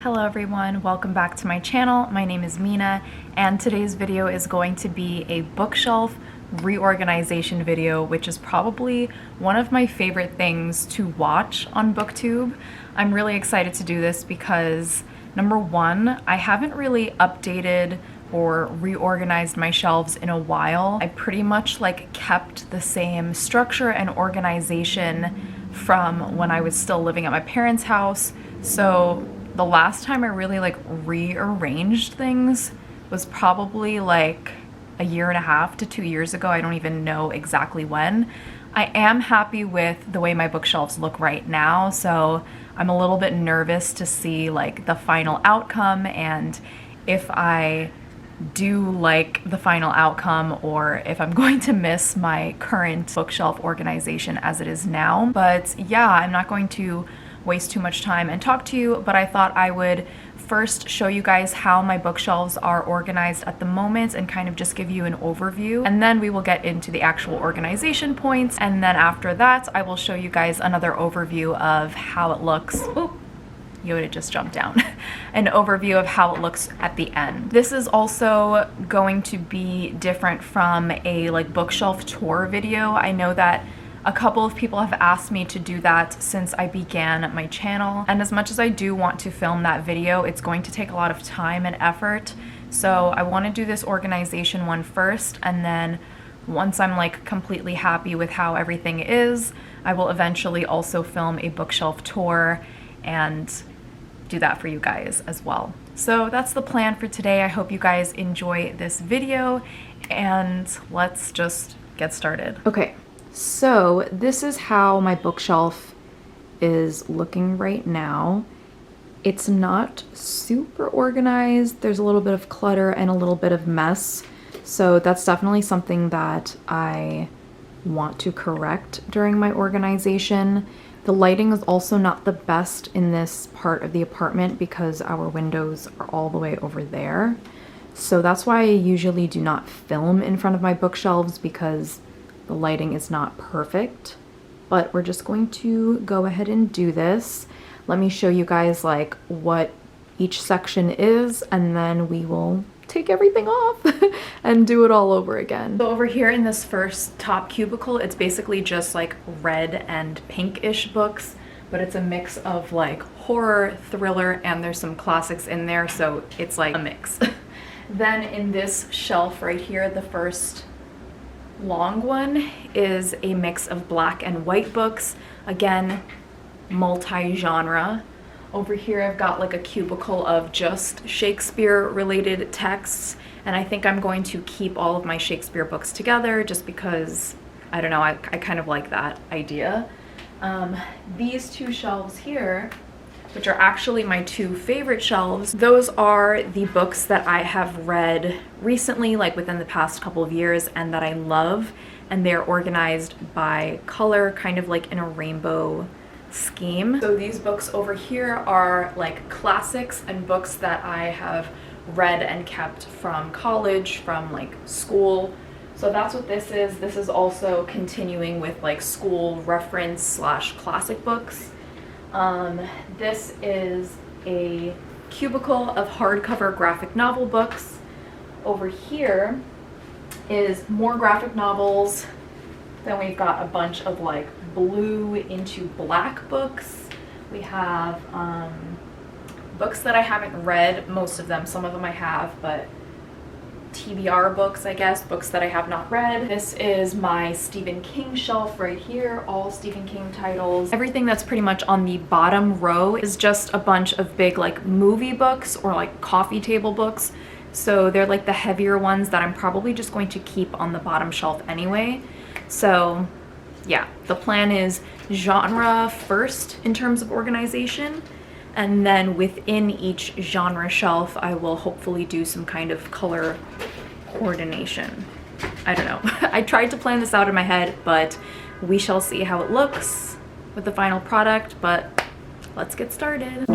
Hello everyone, welcome back to my channel. My name is Mina and today's video is going to be a bookshelf reorganization video, which is probably one of my favorite things to watch on BookTube. I'm really excited to do this because number one, I haven't really updated or reorganized my shelves in a while. I pretty much kept the same structure and organization from when I was still living at my parents' house. So the last time I really rearranged things was probably a year and a half to 2 years ago. I don't even know exactly when. I am happy with the way my bookshelves look right now, so I'm a little bit nervous to see the final outcome and if I do like the final outcome or if I'm going to miss my current bookshelf organization as it is now. But yeah, I'm not going to waste too much time and talk to you, but I thought I would first show you guys how my bookshelves are organized at the moment and kind of just give you an overview, and then we will get into the actual organization points, and then after that I will show you guys another overview of how it looks. Ooh, Yoda just jumped down. An overview of how it looks at the end. This is also going to be different from a bookshelf tour video. I know that a couple of people have asked me to do that since I began my channel, and as much as I do want to film that video, it's going to take a lot of time and effort. So I want to do this organization one first, and then once I'm completely happy with how everything is, I will eventually also film a bookshelf tour and do that for you guys as well. So that's the plan for today. I hope you guys enjoy this video, and let's just get started. Okay. So this is how my bookshelf is looking right now. It's not super organized. There's a little bit of clutter and a little bit of mess. So that's definitely something that I want to correct during my organization. The lighting is also not the best in this part of the apartment because our windows are all the way over there. So that's why I usually do not film in front of my bookshelves, because the lighting is not perfect. But we're just going to go ahead and do this. Let me show you guys what each section is, and then we will take everything off and do it all over again. So over here in this first top cubicle, it's basically just red and pinkish books, but it's a mix of horror, thriller, and there's some classics in there, so it's a mix. Then in this shelf right here, the first long one is a mix of black and white books, again multi-genre. Over here I've got a cubicle of just Shakespeare related texts, and I think I'm going to keep all of my Shakespeare books together just because I don't know, I kind of like that idea. These two shelves here, which are actually my two favorite shelves, those are the books that I have read recently, within the past couple of years, and that I love, and they're organized by color, kind of in a rainbow scheme. So these books over here are classics and books that I have read and kept from college, from school. So that's what this is. This is also continuing with school reference slash classic books. This is a cubicle of hardcover graphic novel books. Over here is more graphic novels. Then we've got a bunch of blue into black books. We have books that I haven't read, most of them. Some of them I have, but TBR books, I guess, books that I have not read. This is my Stephen King shelf right here, all Stephen King titles. Everything that's pretty much on the bottom row is just a bunch of big movie books or coffee table books. So they're the heavier ones that I'm probably just going to keep on the bottom shelf anyway. So yeah, the plan is genre first in terms of organization, and then within each genre shelf I will hopefully do some kind of color coordination. I don't know. I tried to plan this out in my head, but we shall see how it looks with the final product, but let's get started.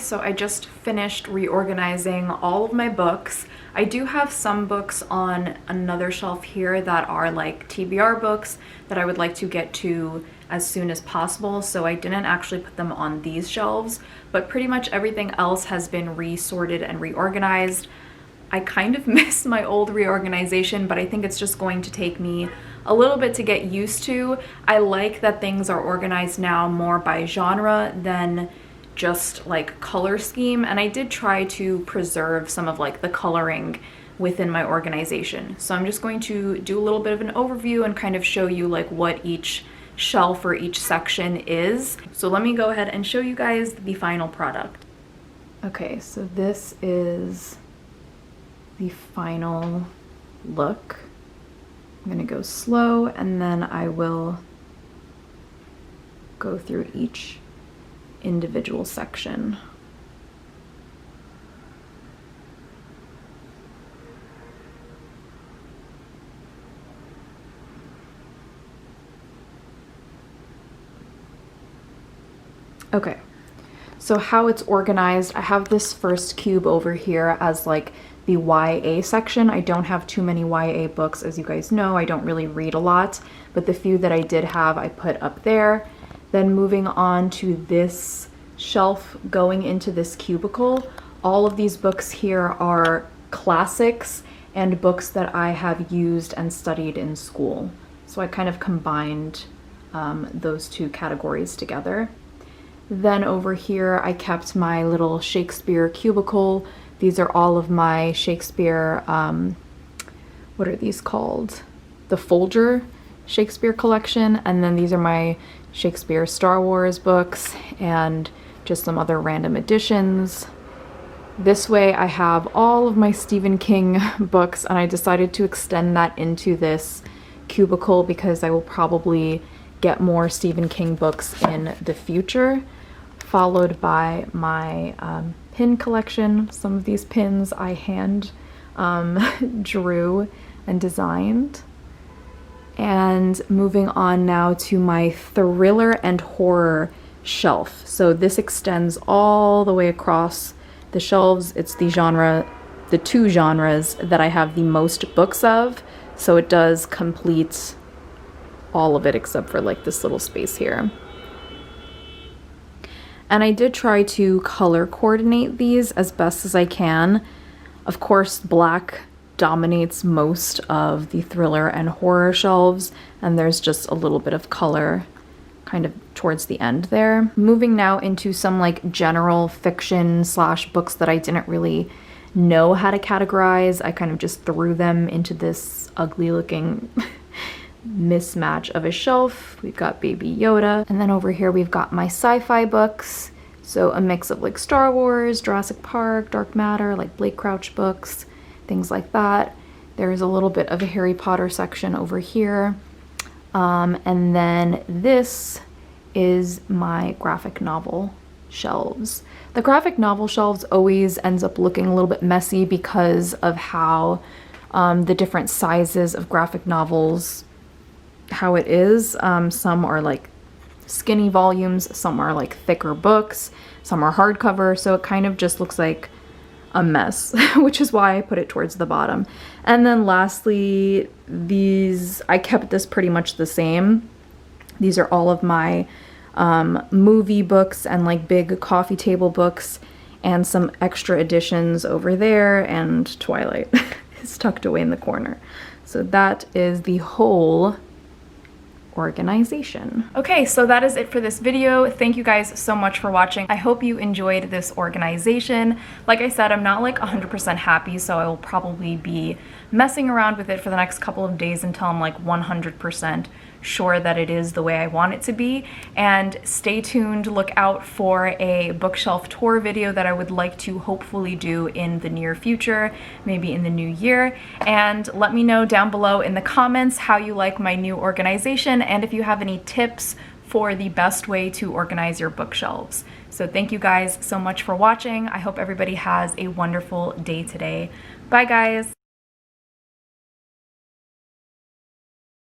so I just finished reorganizing all of my books. I do have some books on another shelf here that are like TBR books that I would like to get to as soon as possible, so I didn't actually put them on these shelves, but pretty much everything else has been resorted and reorganized. I kind of miss my old reorganization, but I think it's just going to take me a little bit to get used to. I like that things are organized now more by genre than just like color scheme, and I did try to preserve some of like the coloring within my organization. So I'm just going to do a little bit of an overview and kind of show you like what each shelf or each section is. So let me go ahead and show you guys the final product. Okay, so this is the final look. I'm gonna go slow and then I will go through each individual section. Okay, so how it's organized, I have this first cube over here as like the YA section. I don't have too many YA books, as you guys know. I don't really read a lot, but the few that I did have, I put up there. Then moving on to this shelf, going into this cubicle, all of these books here are classics and books that I have used and studied in school. So I kind of combined those two categories together. Then over here, I kept my little Shakespeare cubicle. These are all of my Shakespeare, what are these called? The Folger Shakespeare collection. And then these are my Shakespeare Star Wars books and just some other random editions. This way I have all of my Stephen King books, and I decided to extend that into this cubicle because I will probably get more Stephen King books in the future, followed by my pin collection. Some of these pins I hand drew and designed. And moving on now to my thriller and horror shelf. So this extends all the way across the shelves. It's the two genres that I have the most books of. So it does complete all of it except for like this little space here. And I did try to color coordinate these as best as I can. Of course, black dominates most of the thriller and horror shelves, and there's just a little bit of color kind of towards the end there. Moving now into some like general fiction / books that I didn't really know how to categorize. I kind of just threw them into this ugly looking mismatch of a shelf. We've got Baby Yoda, and then over here we've got my sci-fi books. So a mix of like Star Wars, Jurassic Park, Dark Matter, like Blake Crouch books, things like that. There's a little bit of a Harry Potter section over here. And then this is my graphic novel shelves. The graphic novel shelves always ends up looking a little bit messy because of how the different sizes of graphic novels, how it is. Some are like skinny volumes, some are like thicker books, some are hardcover, so it kind of just looks like a mess, which is why I put it towards the bottom. And then lastly, these, I kept this pretty much the same. These are all of my movie books and like big coffee table books, and some extra editions over there, and Twilight is tucked away in the corner. So that is the whole organization. Okay, so that is it for this video. Thank you guys so much for watching. I hope you enjoyed this organization. Like I said, I'm not like 100% happy, so I will probably be messing around with it for the next couple of days until I'm like 100% sure that it is the way I want it to be. And stay tuned, look out for a bookshelf tour video that I would like to hopefully do in the near future, maybe in the new year. And let me know down below in the comments how you like my new organization and if you have any tips for the best way to organize your bookshelves. So thank you guys so much for watching. I hope everybody has a wonderful day today. Bye guys.